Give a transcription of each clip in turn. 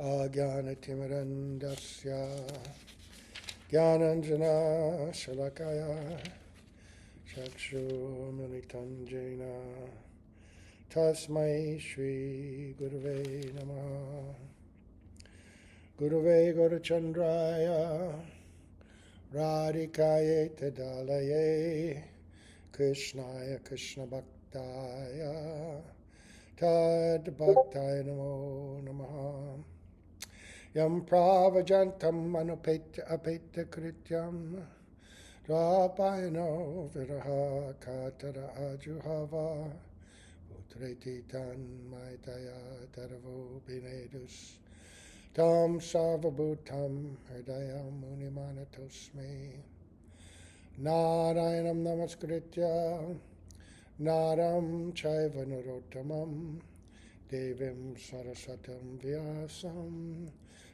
Ajnanatimidandasya Jnananjana Shalakaya Chakshurmilitanjena Tasmai Shri Gurave Namaha. Gurave Gaurachandraya Radhikaye Tadalaye Krishnaya Krishna Bhaktaya Tad Bhaktaya Namo Namaha. Yam Pravajantam Anupeta Apeta Krityam Rapayano Viraha Katara Ajuhava Utreti Tan Maitaya Taravo Binedus Tam Sarvabhutam Hridayam Munimanatosmi Narayanam Namaskritya Naram Chaiva Narottamam Devim Sarasatam Vyasam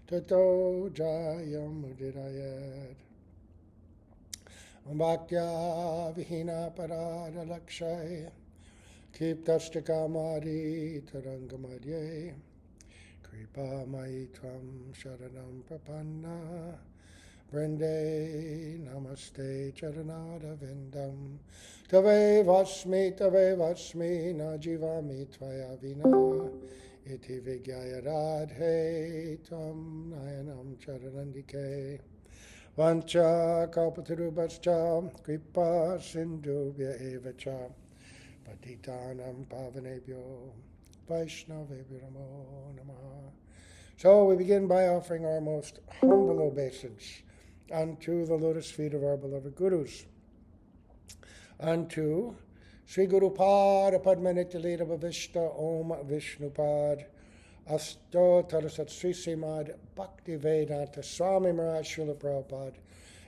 Tato Jayam Udirayat Bhaktya Vihina Parada Lakshay Kiptastikamari Tarangamadye Kripa Maitvam Sharanam Prapanna Vrinde Namaste Charanada Vindam Tave Vasmi Najivami Tvaya Vina Iti Vigyaya Radhe Tvam Nayanam Charanandike Vancha Kalpatarubhascha Kripa Sindhubhya Evacha Patitanam Pavanebhyo Vaishnavebhyo Namo Namaha. So we begin by offering our most humble obeisance unto the lotus feet of our beloved Gurus, unto Sri Guru Pada Padmanitya Bhavishta Om Vishnupad Asto Tarasat Sri Srimad Bhakti Vedanta Swami Maharaj Srila Prabhupada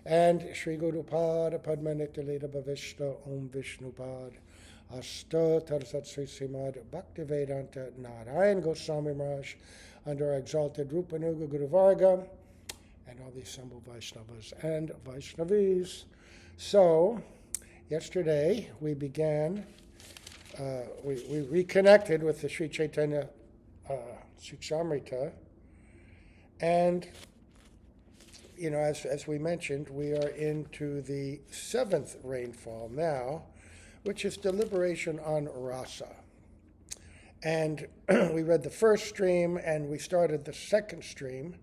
and Sri Guru Pada Padmanitya Bhavishta Om Vishnupad Asto Tarasat Sri Srimad Bhakti Vedanta Narayan Goswami Maharaj under our exalted Rupanuga Guru Varga and all the assembled Vaishnavas and Vaishnavis. So, yesterday we began, we reconnected with the Sri Caitanya Siksamrta, and, as we mentioned, we are into the 7th rainfall now, which is Deliberation on Rasa. And we read the first stream, and we started the second stream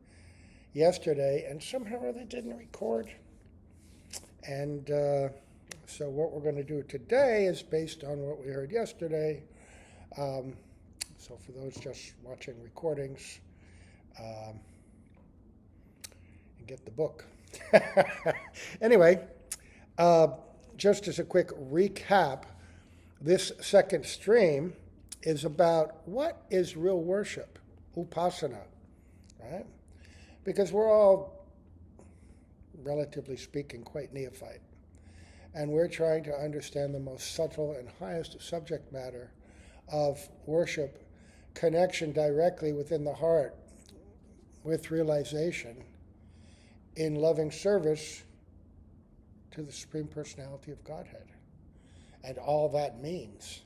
yesterday, and somehow they didn't record. And so what we're going to do today is based on what we heard yesterday. So for those just watching recordings, and get the book. Anyway, just as a quick recap, this second stream is about what is real worship, upasana, right? Because we're all, relatively speaking, quite neophyte. And we're trying to understand the most subtle and highest subject matter of worship, connection directly within the heart with realization in loving service to the Supreme Personality of Godhead. And all that means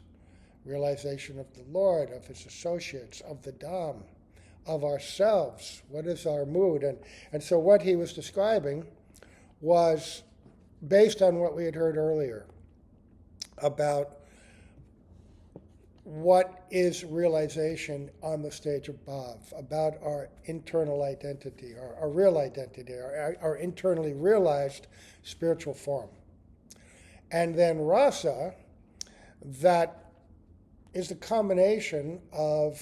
realization of the Lord, of His associates, of the Dham, of ourselves. What is our mood? And so what he was describing was based on what we had heard earlier about what is realization on the stage above, about our internal identity, our real identity, our internally realized spiritual form. And then rasa, that is the combination of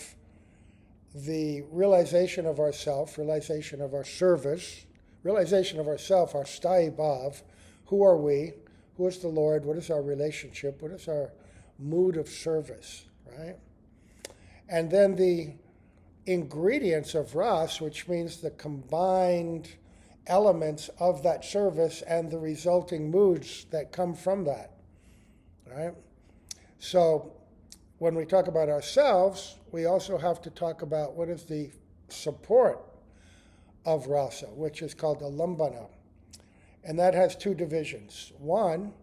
the realization of ourself, realization of our service, realization of ourself, our sthai bhav. Who are we? Who is the Lord? What is our relationship? What is our mood of service, right? And then the ingredients of ras, which means the combined elements of that service and the resulting moods that come from that, right? So when we talk about ourselves, we also have to talk about what is the support of rasa, which is called the lambana. And that has two divisions. One,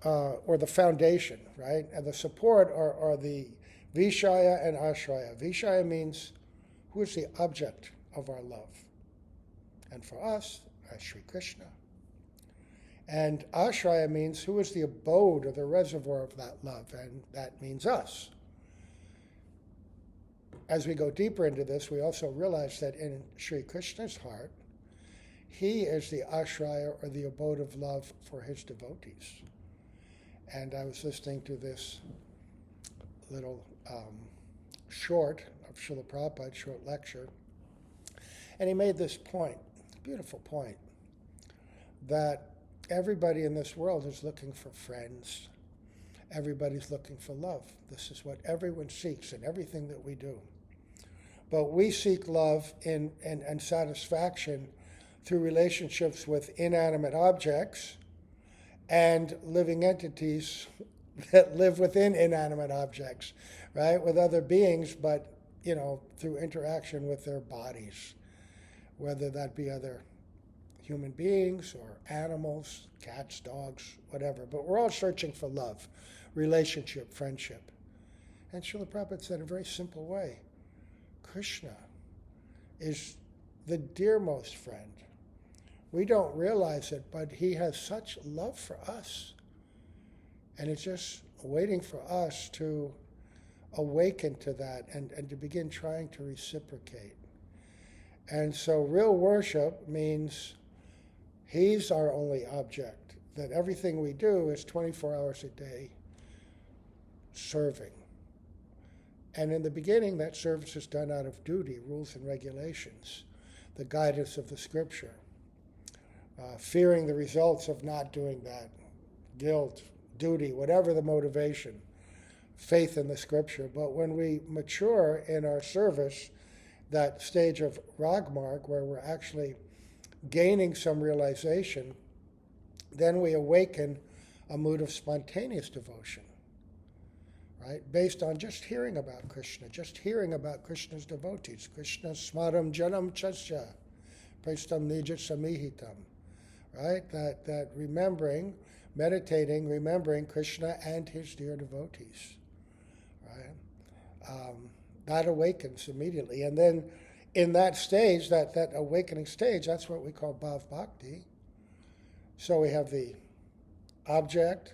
or the foundation, right? And the support are the vishaya and ashraya. Vishaya means who is the object of our love. And for us, as Sri Krishna. And ashraya means who is the abode or the reservoir of that love, and that means us. As we go deeper into this, we also realize that in Sri Krishna's heart, he is the ashraya or the abode of love for his devotees. And I was listening to this little short of Srila Prabhupada, short lecture, and he made this point, beautiful point, that everybody in this world is looking for friends. Everybody's looking for love. This is what everyone seeks in everything that we do. But we seek love and satisfaction through relationships with inanimate objects and living entities that live within inanimate objects, right? With other beings, but, through interaction with their bodies, whether that be other human beings or animals, cats, dogs, whatever. But we're all searching for love, relationship, friendship. And Srila Prabhupada said in a very simple way, Krishna is the dearmost friend. We don't realize it, but he has such love for us. And it's just waiting for us to awaken to that and to begin trying to reciprocate. And so real worship means he's our only object, that everything we do is 24 hours a day serving. And in the beginning, that service is done out of duty, rules and regulations, the guidance of the scripture, fearing the results of not doing that, guilt, duty, whatever the motivation, faith in the scripture. But when we mature in our service, that stage of ragmarg, where we're actually gaining some realization, then we awaken a mood of spontaneous devotion, right? Based on just hearing about Krishna, just hearing about Krishna's devotees. Krishna smaram janam chasya, prastam nija samihitam, right? That remembering, meditating, remembering Krishna and his dear devotees, right? That awakens immediately. And then in that stage, that awakening stage, that's what we call bhav bhakti. So we have the object,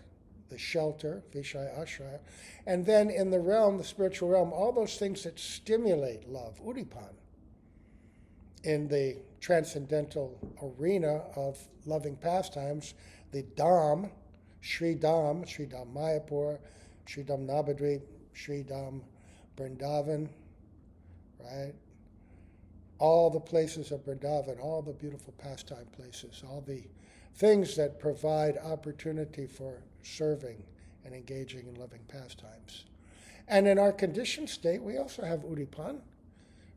the shelter, vishaya ashraya, and then in the realm, the spiritual realm, all those things that stimulate love, udipan, in the transcendental arena of loving pastimes, the Dham, Sri Dham Mayapur, Sri Dham Navadvip, Sri Dham Vrindavan, right? All the places of Vrindavan, all the beautiful pastime places, all the things that provide opportunity for serving and engaging in loving pastimes. And in our conditioned state, we also have udipan,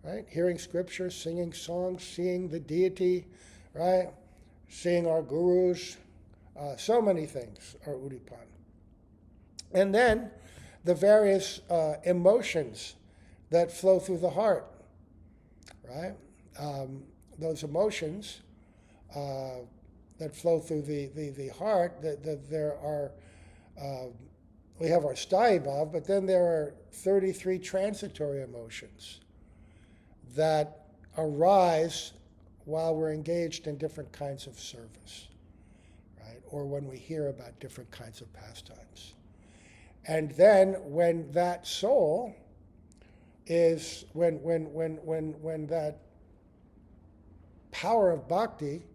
right? Hearing scripture, singing songs, seeing the deity, right? Seeing our gurus, so many things are udipan. And then the various emotions that flow through the heart, right? Those emotions that flow through the heart, there are, we have our sthāyi bhav, but then there are 33 transitory emotions that arise while we're engaged in different kinds of service, right? Or when we hear about different kinds of pastimes. And then when that soul is, when that power of bhakti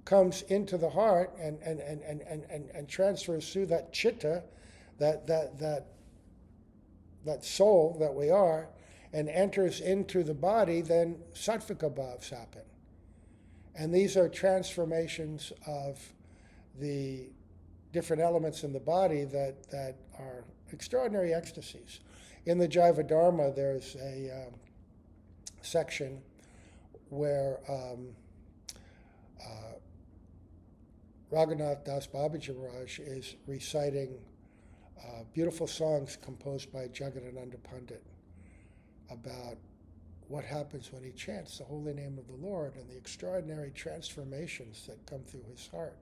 comes into the heart and transfers through that chitta, that soul that we are, and enters into the body, then sattvika bhavs happen. And these are transformations of the different elements in the body that are extraordinary ecstasies. In the Jaiva Dharma, there's a section where Raghunath Das Babaji Maharaj is reciting beautiful songs composed by Jagadananda Pandit about what happens when he chants the holy name of the Lord and the extraordinary transformations that come through his heart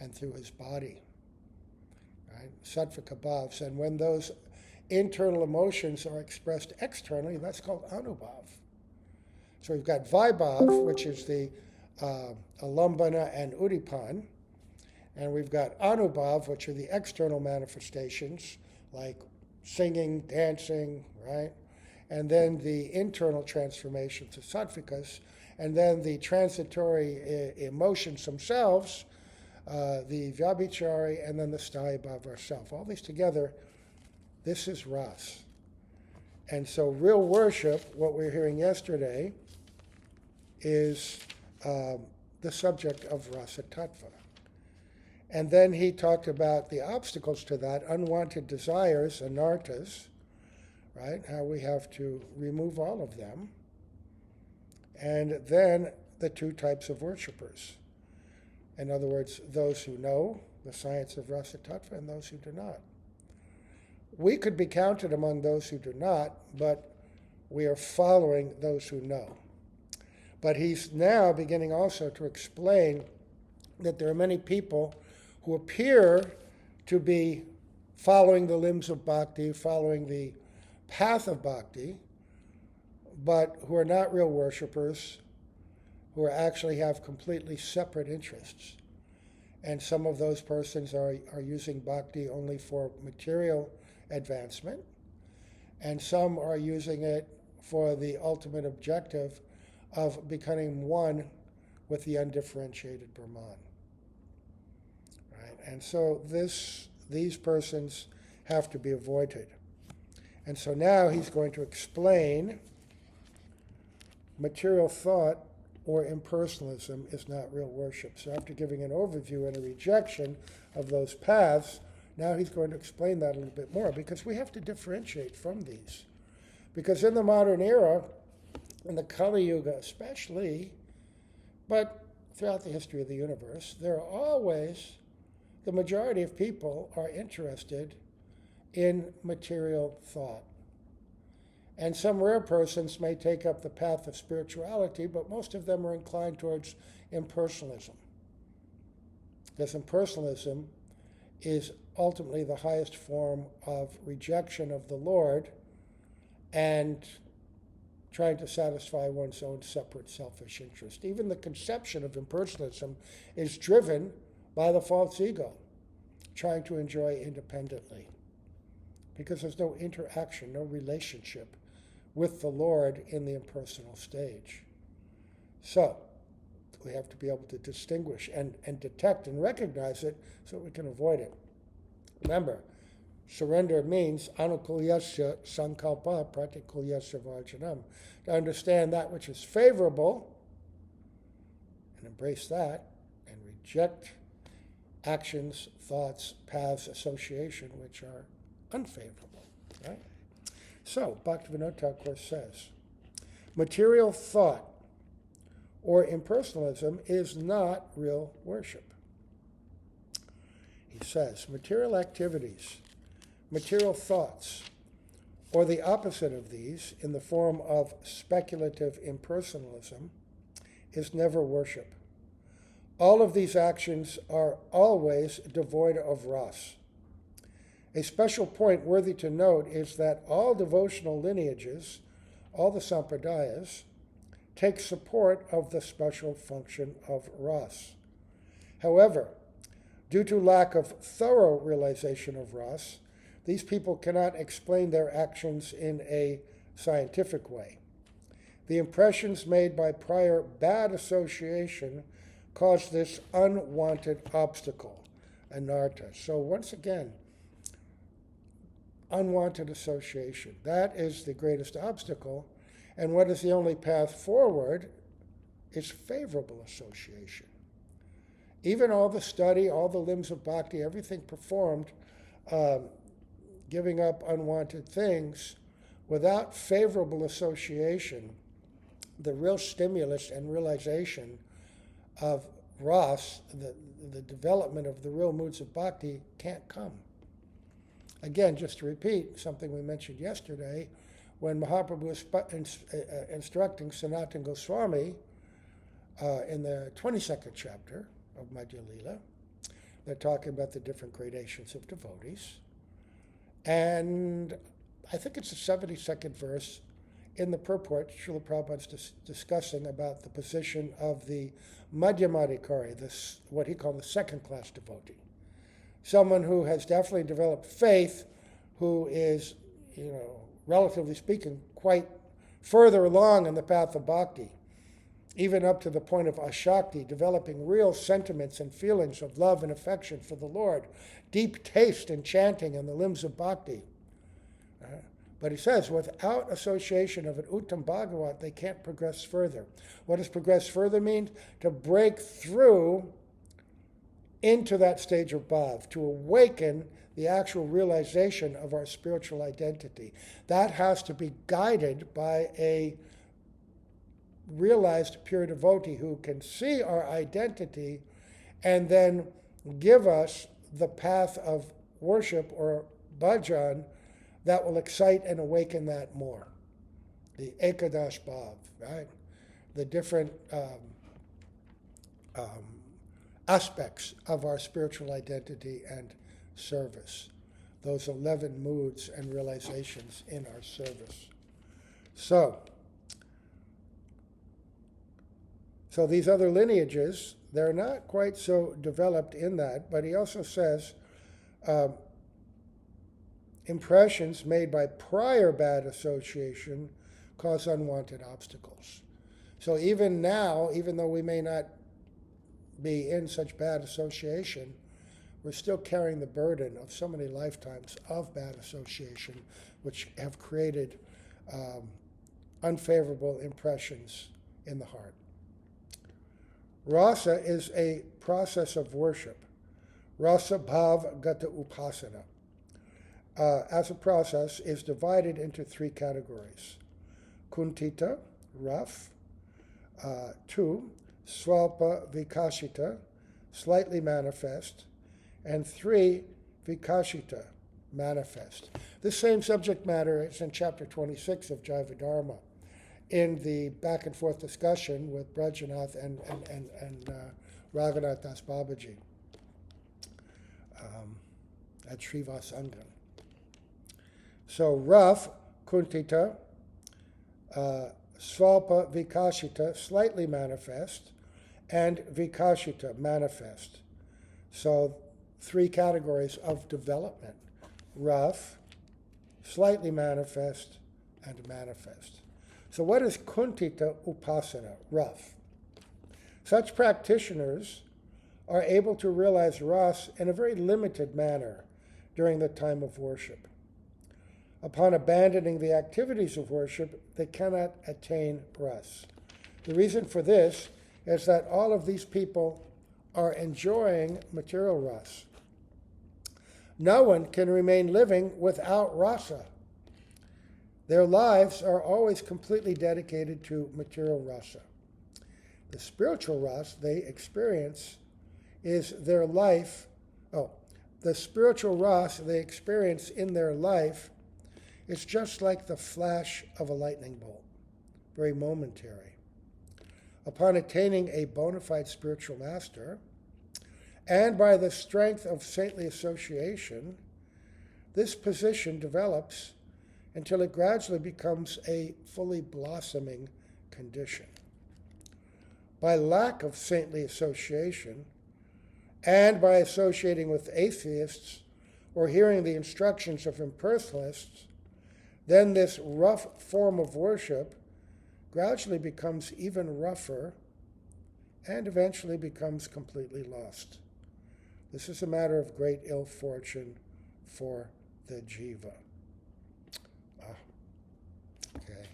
and through his body, right? Sattvika bhavs. And when those internal emotions are expressed externally, that's called anubhav. So we've got Vaibhav, which is the Alambana and Udipan, and we've got Anubhav, which are the external manifestations, like singing, dancing, right? And then the internal transformations of sattvikas, and then the transitory emotions themselves, the vyabhichari, and then the sthayi bhava or self. All these together, this is Ras. And so real worship, what we were hearing yesterday, is the subject of Rasa Tattva. And then he talked about the obstacles to that, unwanted desires, anarthas, right? How we have to remove all of them. And then the two types of worshipers. In other words, those who know the science of Rasa Tattva and those who do not. We could be counted among those who do not, but we are following those who know. But he's now beginning also to explain that there are many people who appear to be following the limbs of bhakti, following the path of bhakti, but who are not real worshipers, who actually have completely separate interests. And some of those persons are using bhakti only for material advancement, and some are using it for the ultimate objective of becoming one with the undifferentiated Brahman. Right? And so these persons have to be avoided. And so now he's going to explain material thought or impersonalism is not real worship. So after giving an overview and a rejection of those paths, now he's going to explain that a little bit more, because we have to differentiate from these. Because in the modern era, in the Kali Yuga especially, but throughout the history of the universe, there are always, the majority of people are interested in material thought. And some rare persons may take up the path of spirituality, but most of them are inclined towards impersonalism. Because impersonalism is ultimately the highest form of rejection of the Lord and trying to satisfy one's own separate selfish interest. Even the conception of impersonalism is driven by the false ego, trying to enjoy independently. Because there's no interaction, no relationship with the Lord in the impersonal stage. So, we have to be able to distinguish and detect and recognize it so we can avoid it. Remember, surrender means anukulyasya sankalpa pratikulyasya varjanam. To understand that which is favorable and embrace that, and reject actions, thoughts, paths, association which are unfavorable. Right? So, Bhaktivinoda Thakur says, material thought or impersonalism is not real worship. He says, material activities, material thoughts, or the opposite of these in the form of speculative impersonalism is never worship. All of these actions are always devoid of ras. A special point worthy to note is that all devotional lineages, all the sampradayas, take support of the special function of ras. However, due to lack of thorough realization of ras, these people cannot explain their actions in a scientific way. The impressions made by prior bad association cause this unwanted obstacle, anartha. So once again, unwanted association. That is the greatest obstacle. And what is the only path forward is favorable association. Even all the study, all the limbs of bhakti, everything performed, giving up unwanted things, without favorable association, the real stimulus and realization of ras, the development of the real moods of bhakti, can't come. Again, just to repeat something we mentioned yesterday, when Mahaprabhu was instructing Sanatana Goswami in the 22nd chapter of Madhya Lila, they're talking about the different gradations of devotees. And I think it's the 72nd verse in the purport, Srila Prabhupada's discussing about the position of the Madhyamadikari, this, what he called the second-class devotee. Someone who has definitely developed faith, who is, relatively speaking, quite further along in the path of bhakti, even up to the point of ashakti, developing real sentiments and feelings of love and affection for the Lord, deep taste in chanting and the limbs of bhakti. But he says, without association of an Uttam Bhagavat, they can't progress further. What does progress further mean? To break through into that stage of bhav, to awaken the actual realization of our spiritual identity. That has to be guided by a realized pure devotee who can see our identity and then give us the path of worship or bhajan that will excite and awaken that more. The Ekadash Bhav, right? The different aspects of our spiritual identity and service. Those 11 moods and realizations in our service. So these other lineages, they're not quite so developed in that, but he also says impressions made by prior bad association cause unwanted obstacles. So even now, even though we may not be in such bad association, we're still carrying the burden of so many lifetimes of bad association, which have created unfavorable impressions in the heart. Rasa is a process of worship. Rasa bhav gata upasana. As a process, is divided into 3 categories. Kuntita, rough. 2, swalpa vikashita, slightly manifest. And 3, vikashita, manifest. This same subject matter is in chapter 26 of Jaiva Dharma, in the back and forth discussion with Brajanath and Raghunath Das Babaji at Srivasangan. So rough, kuntita, swalpa vikashita, slightly manifest, and vikashita, manifest. So 3 categories of development: rough, slightly manifest, and manifest. So what is kuntita upasana, rough? Such practitioners are able to realize ras in a very limited manner during the time of worship. Upon abandoning the activities of worship, they cannot attain ras. The reason for this is that all of these people are enjoying material ras. No one can remain living without rasa. Their lives are always completely dedicated to material rasa. The spiritual rasa they experience is their life. The spiritual rasa they experience in their life is just like the flash of a lightning bolt, very momentary. Upon attaining a bona fide spiritual master, and by the strength of saintly association, this position develops until it gradually becomes a fully blossoming condition. By lack of saintly association, and by associating with atheists or hearing the instructions of impersonalists, then this rough form of worship gradually becomes even rougher and eventually becomes completely lost. This is a matter of great ill fortune for the jiva. Okay.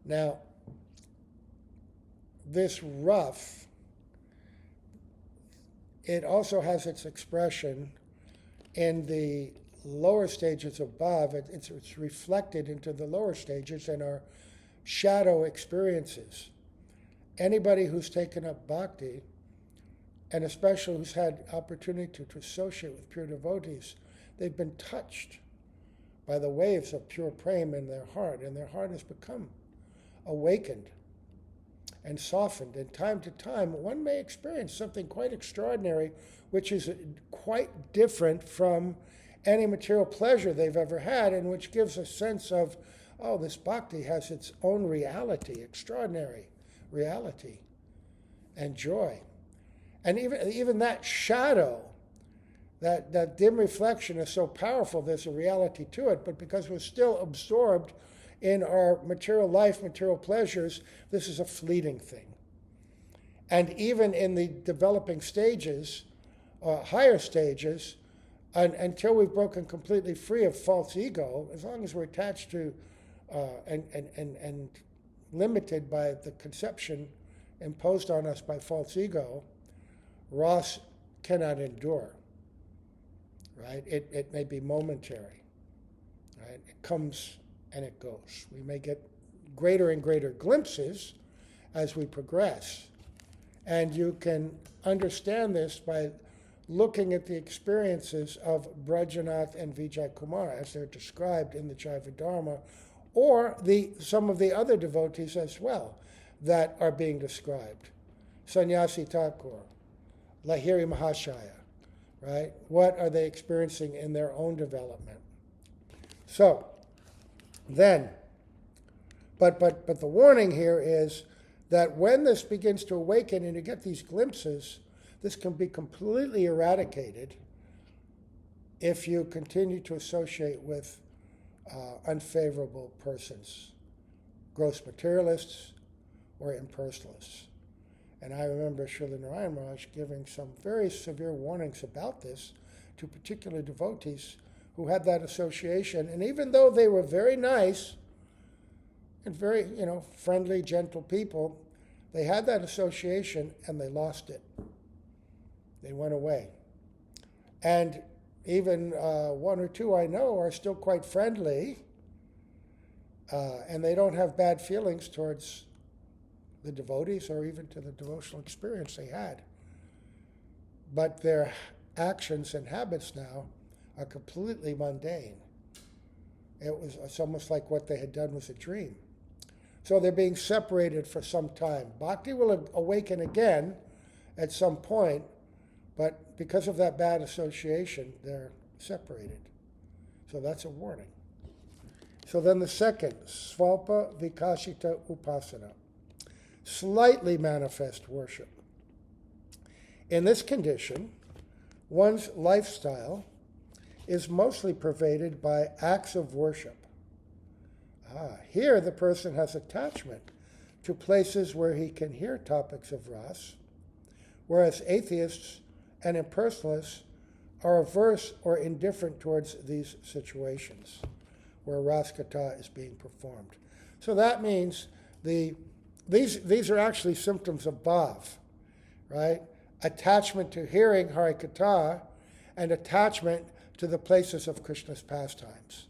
Now, this rough, it also has its expression in the lower stages of bhav. It's reflected into the lower stages in our shadow experiences. Anybody who's taken up bhakti, and especially who's had opportunity to associate with pure devotees, they've been touched by the waves of pure prema in their heart, and their heart has become awakened and softened. And time to time, one may experience something quite extraordinary, which is quite different from any material pleasure they've ever had, and which gives a sense of oh, this bhakti has its own reality, extraordinary reality and joy. And even that shadow, that dim reflection is so powerful, there's a reality to it, but because we're still absorbed in our material life, material pleasures, this is a fleeting thing. And even in the developing stages, higher stages, until we've broken completely free of false ego, as long as we're attached to and limited by the conception imposed on us by false ego, Rasa cannot endure. Right? It may be momentary. Right? It comes and it goes. We may get greater and greater glimpses as we progress. And you can understand this by looking at the experiences of Brajanath and Vijay Kumar as they're described in the Jaiva Dharma, or some of the other devotees as well that are being described. Sannyasi Thakur, Lahiri Mahashaya, right? What are they experiencing in their own development? So, then, but the warning here is that when this begins to awaken and you get these glimpses, this can be completely eradicated if you continue to associate with unfavorable persons, gross materialists or impersonalists. And I remember Srila Narayan Maharaj giving some very severe warnings about this to particular devotees who had that association. And even though they were very nice and very, friendly, gentle people, they had that association and they lost it. They went away. And even one or two I know are still quite friendly, and they don't have bad feelings towards the devotees or even to the devotional experience they had. But their actions and habits now are completely mundane. It's almost like what they had done was a dream. So they're being separated for some time. Bhakti will awaken again at some point, but because of that bad association, they're separated. So that's a warning. So then the second, Svalpa Vikashita Upasana, slightly manifest worship. In this condition, one's lifestyle is mostly pervaded by acts of worship. Here the person has attachment to places where he can hear topics of Rasa, whereas atheists and impersonalists are averse or indifferent towards these situations where Raskatha is being performed. So that means these are actually symptoms of bhav, right? Attachment to hearing Harikatha and attachment to the places of Krishna's pastimes.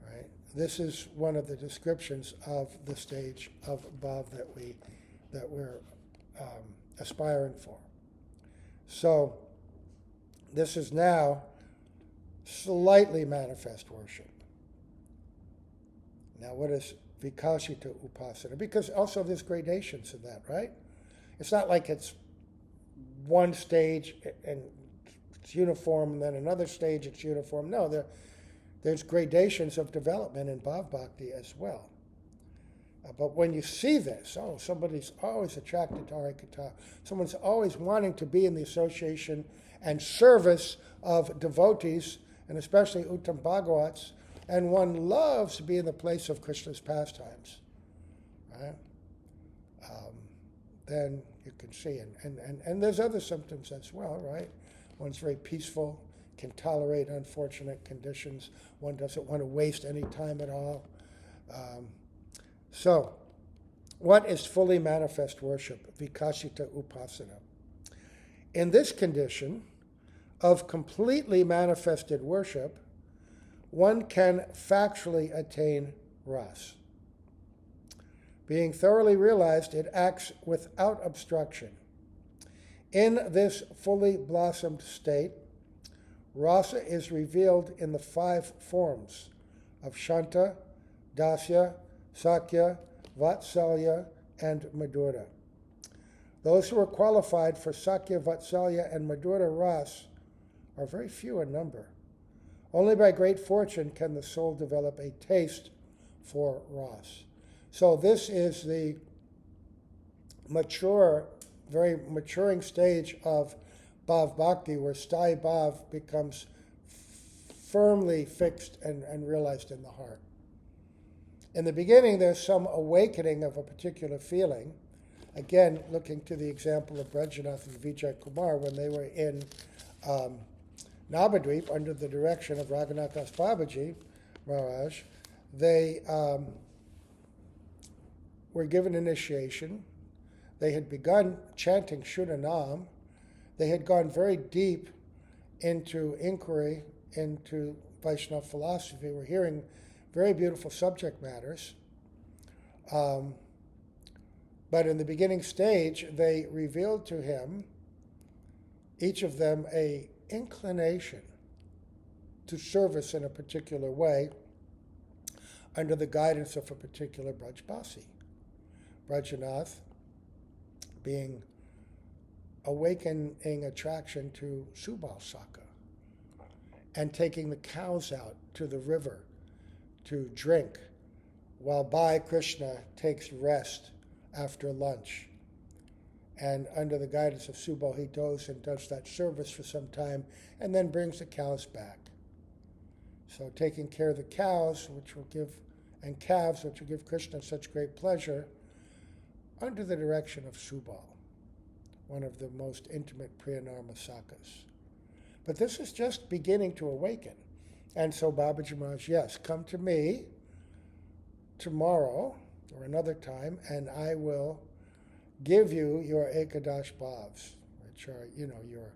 Right? This is one of the descriptions of the stage of bhav that we're aspiring for. So this is now slightly manifest worship. Now what is Vikashita Upasana? Because also there's gradations in that, right? It's not like it's one stage and it's uniform and then another stage it's uniform. No, there's gradations of development in Bhav Bhakti as well. But when you see this, somebody's always attracted to Harikatha, someone's always wanting to be in the association and service of devotees, and especially Uttam Bhagavats, and one loves to be in the place of Krishna's pastimes, right? Then you can see, and there's other symptoms as well, right? One's very peaceful, can tolerate unfortunate conditions. One doesn't want to waste any time at all. So, what is fully manifest worship? Vikashita Upasana. In this condition of completely manifested worship, one can factually attain Rasa. Being thoroughly realized, it acts without obstruction. In this fully blossomed state, Rasa is revealed in the 5 forms of Shanta, Dasya, Sakya, Vatsalya, and Madhura. Those who are qualified for Sakya, Vatsalya, and Madhura Rasa are very few in number. Only by great fortune can the soul develop a taste for Ras. So this is the mature, very maturing stage of Bhav Bhakti, where Sthai Bhav becomes firmly fixed and realized in the heart. In the beginning, there's some awakening of a particular feeling. Again, looking to the example of Brajanath and Vijay Kumar when they were in Navadvip under the direction of Raghunath Das Babaji Maharaj, they were given initiation. They had begun chanting Shudhanam. They had gone very deep into inquiry into Vaishnava philosophy. We're hearing very beautiful subject matters. But in the beginning stage, they revealed to him, each of them, a inclination to service in a particular way under the guidance of a particular Brajbasi. Brajanath being awakening attraction to Subal Saka and taking the cows out to the river to drink, while Bhai Krishna takes rest after lunch. And under the guidance of Subal, he goes and does that service for some time and then brings the cows back. So taking care of the cows, which will give, and calves, which will give Krishna such great pleasure, under the direction of Subal, one of the most intimate Priyanarma Sakas. But this is just beginning to awaken. And so Babaji Maharaj, yes, come to me tomorrow or another time, and I will give you your Ekadash Bhavs, which are, your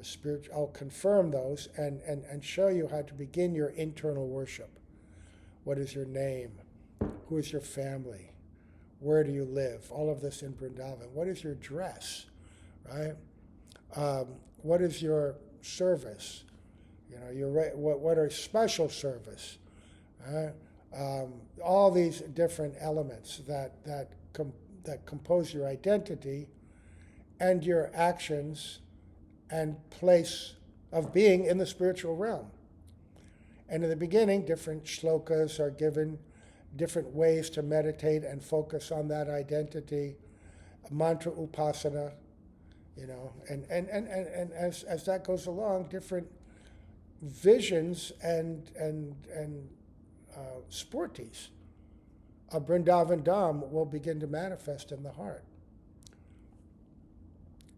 spiritual. I'll confirm those and show you how to begin your internal worship. What is your name? Who is your family? Where do you live? All of this in Vrindavan. What is your dress? Right? What is your service? What are special service? Right? All these different elements that compose your identity and your actions and place of being in the spiritual realm. And in the beginning, different shlokas are given, different ways to meditate and focus on that identity, mantra upasana, and as that goes along, different visions and sporties of Vrindavan Dham will begin to manifest in the heart.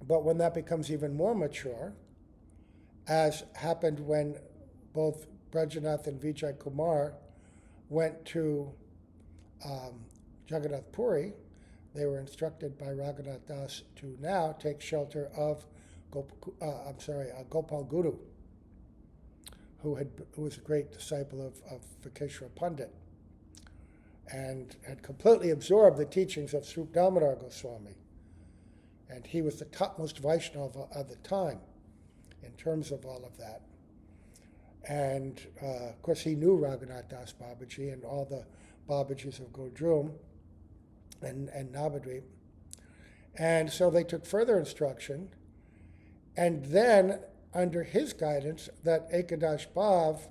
But when that becomes even more mature, as happened when both Brajanath and Vijay Kumar went to Jagannath Puri, they were instructed by Raghunath Das to now take shelter of Gopal Guru, who was a great disciple of Vikeshwara Pandit and had completely absorbed the teachings of Srup Damodar Goswami. And he was the topmost Vaishnava of the time in terms of all of that. And of course, he knew Raghunath Das Babaji and all the Babajis of Godrum and Navadvip. And so they took further instruction. And then, under his guidance, that Ekadash Bhav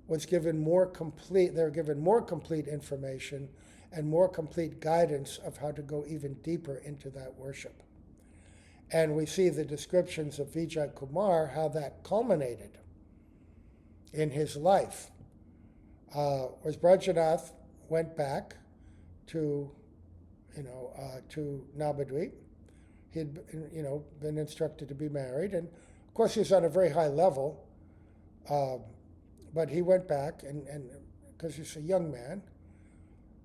was given more complete, they were given more complete information and more complete guidance of how to go even deeper into that worship. And we see the descriptions of Vijay Kumar, how that culminated in his life. As Brajanath went back to Navadvip, he had been instructed to be married, and of course he was on a very high level, but he went back, and because he's a young man,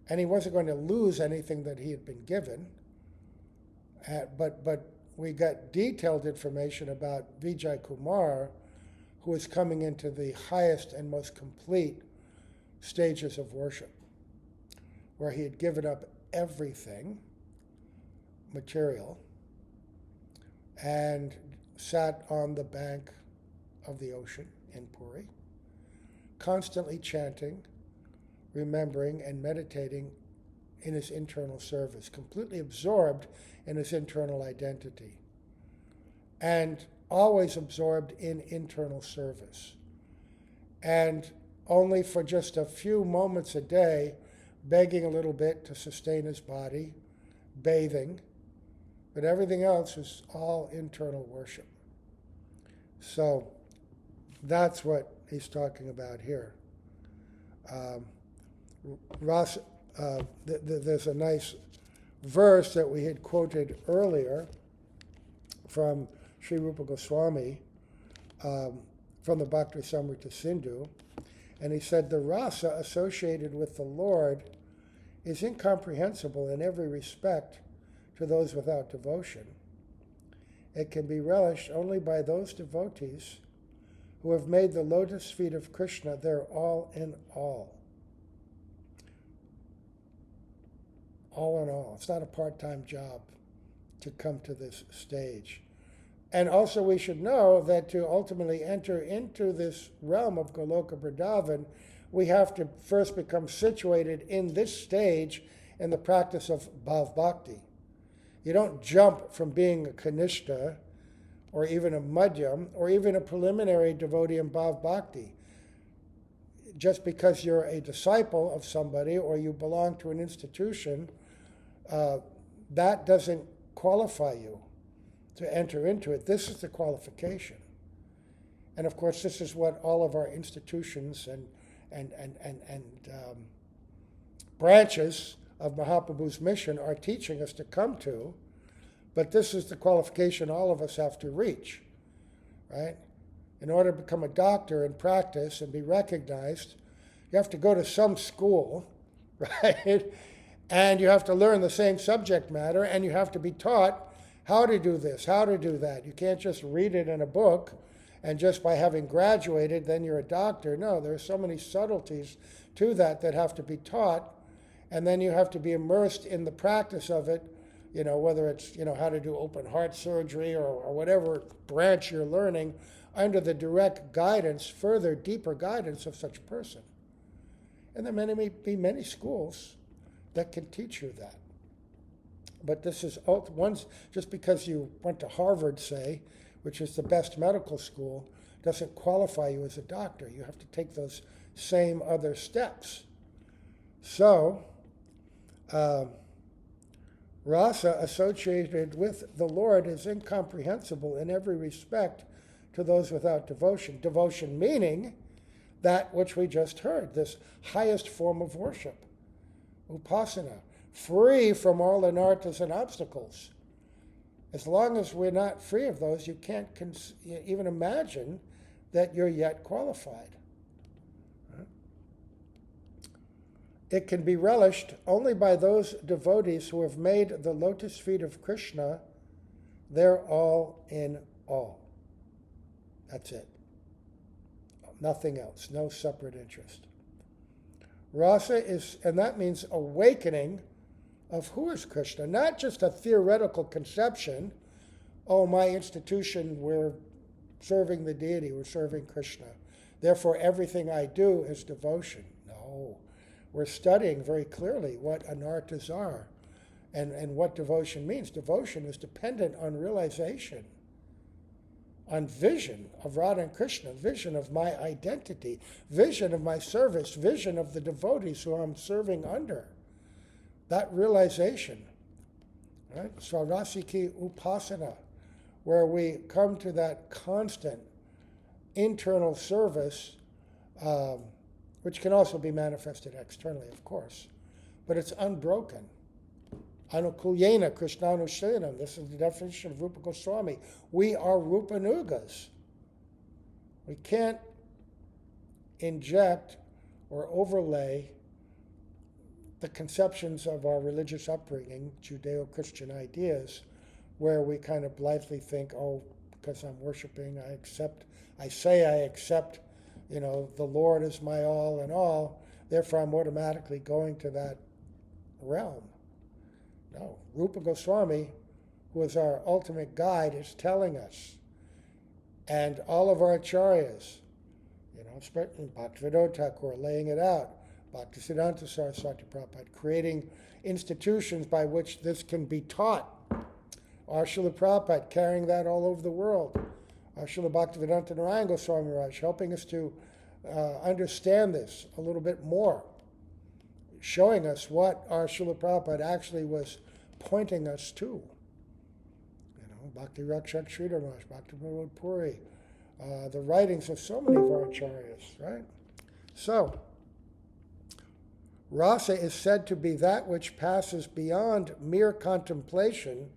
and he wasn't going to lose anything that he had been given, but we got detailed information about Vijay Kumar, who was coming into the highest and most complete stages of worship, where he had given up everything material and sat on the bank of the ocean in Puri, constantly chanting, remembering, and meditating in his internal service, completely absorbed in his internal identity, and always absorbed in internal service. And only for just a few moments a day, begging a little bit to sustain his body, bathing, but everything else is all internal worship. So that's what he's talking about here. Rasa, there's a nice verse that we had quoted earlier from Sri Rupa Goswami from the Bhakti Samrita Sindhu, and he said, the rasa associated with the Lord is incomprehensible in every respect to those without devotion. It can be relished only by those devotees who have made the lotus feet of Krishna their all in all. All in all. It's not a part-time job to come to this stage. And also we should know that to ultimately enter into this realm of Goloka Vrindavan, we have to first become situated in this stage in the practice of Bhav Bhakti. You don't jump from being a Kanishta or even a Madhyam or even a preliminary devotee in Bhav Bhakti. Just because you're a disciple of somebody or you belong to an institution, that doesn't qualify you to enter into it. This is the qualification. And of course, this is what all of our institutions and branches of Mahaprabhu's mission are teaching us to come to. But this is the qualification all of us have to reach, right? In order to become a doctor and practice and be recognized, you have to go to some school, right? And you have to learn the same subject matter, and you have to be taught how to do this, how to do that. You can't just read it in a book, and just by having graduated, then you're a doctor. No, there's so many subtleties to that have to be taught, and then you have to be immersed in the practice of it, whether it's, how to do open heart surgery or whatever branch you're learning, under the direct guidance, further, deeper guidance of such a person. And there may be many schools that can teach you that. But this is once, just because you went to Harvard, say, which is the best medical school, doesn't qualify you as a doctor. You have to take those same other steps. So, rasa associated with the Lord is incomprehensible in every respect to those without devotion. Devotion meaning that which we just heard, this highest form of worship, upasana, free from all anarthas and obstacles. As long as we're not free of those, you can't even imagine that you're yet qualified. It can be relished only by those devotees who have made the lotus feet of Krishna their all in all. That's it. Nothing else, no separate interest. Rasa is, and that means awakening of who is Krishna, not just a theoretical conception, oh, my institution, we're serving the deity, we're serving Krishna. Therefore, everything I do is devotion. No. We're studying very clearly what anarthas are and what devotion means. Devotion is dependent on realization, on vision of Radha and Krishna, vision of my identity, vision of my service, vision of the devotees who I'm serving under. That realization, right? Swarasiki upasana, where we come to that constant internal service, which can also be manifested externally, of course, but it's unbroken. Anukulyena Krishnanushayanam. This is the definition of Rupa Goswami. We are Rupanugas. We can't inject or overlay the conceptions of our religious upbringing, Judeo-Christian ideas, where we kind of blithely think, oh, because I'm worshiping, I say I accept, the Lord is my all in all, therefore I'm automatically going to that realm. No, Rupa Goswami, who is our ultimate guide, is telling us, and all of our acharyas, Bhaktivedanta Thakur laying it out, Bhaktisiddhanta Saraswati Prabhupada, creating institutions by which this can be taught. Our Srila Prabhupada carrying that all over the world. Our Srila Bhaktivedanta Narayana Goswami Maharaj helping us to understand this a little bit more, showing us what our Srila Prabhupada actually was pointing us to. Bhakti Rakshak Sridhar Maharaj, Bhakti Pramod Puri, the writings of so many of our acharyas, right? So, rasa is said to be that which passes beyond mere contemplation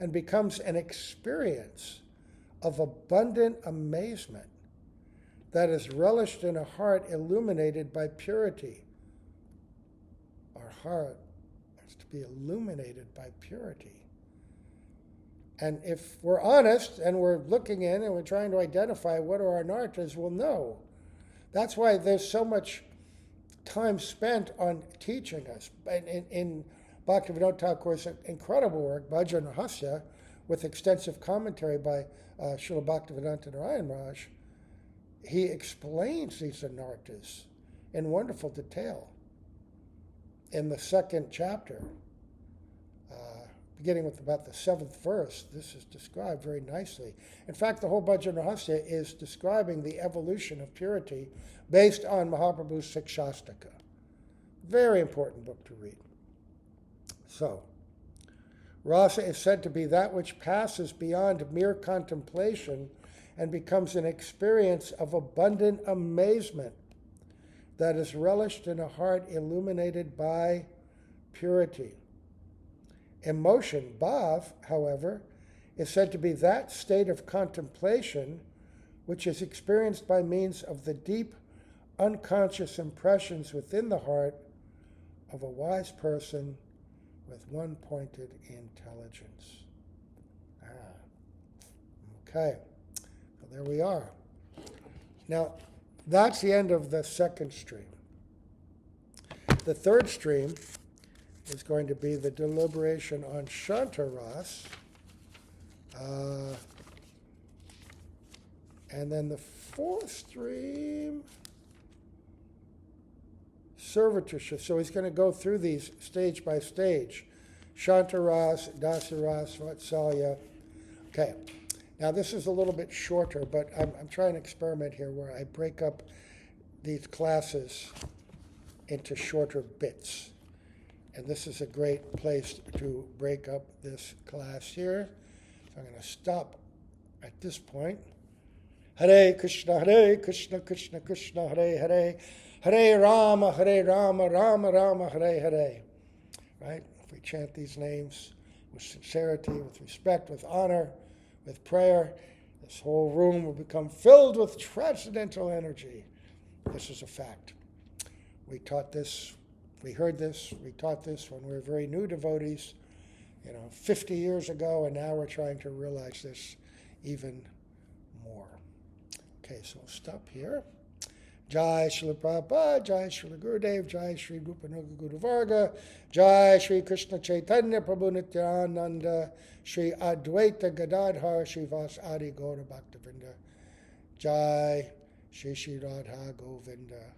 and becomes an experience of abundant amazement that is relished in a heart illuminated by purity. Our heart has to be illuminated by purity. And if we're honest and we're looking in and we're trying to identify what are our nartas, we'll know. That's why there's so much time spent on teaching us. In Bhaktivinoda Thakur's incredible work, Bhajan Rahasya, with extensive commentary by Srila Bhaktivedanta Narayan Maharaj, he explains these anartas in wonderful detail in the second chapter. Beginning with about the 7th verse, this is described very nicely. In fact, the whole Bhajan Rahasya is describing the evolution of purity based on Mahaprabhu's Sikshastaka. Very important book to read. So, rasa is said to be that which passes beyond mere contemplation and becomes an experience of abundant amazement that is relished in a heart illuminated by purity. Emotion, bhav, however, is said to be that state of contemplation which is experienced by means of the deep, unconscious impressions within the heart of a wise person with one-pointed intelligence. Okay, so there we are. Now, that's the end of the second stream. The third stream is going to be the deliberation on Shantaras. And then the fourth stream, Servitushya. So he's going to go through these stage by stage. Shantaras, Dasaras, Vatsalya. Okay. Now this is a little bit shorter, but I'm trying to experiment here where I break up these classes into shorter bits. And this is a great place to break up this class here. So I'm going to stop at this point. Hare Krishna, Krishna Krishna, Hare Hare, Hare Rama, Rama Rama, Hare Hare. Right? If we chant these names with sincerity, with respect, with honor, with prayer, this whole room will become filled with transcendental energy. This is a fact. We taught this. We heard this, we taught this when we were very new devotees, 50 years ago, and now we're trying to realize this even more. Okay, so we'll stop here. Jai Srila Prabhupada, Jai Srila Gurudev, Jai Sri Rupanuga Guru Varga, Jai Sri Krishna Chaitanya Prabhu Nityananda, Sri Advaita Gadadhar Srivas Adi Gaura Bhaktivinoda, Jai Shri Radha Govinda.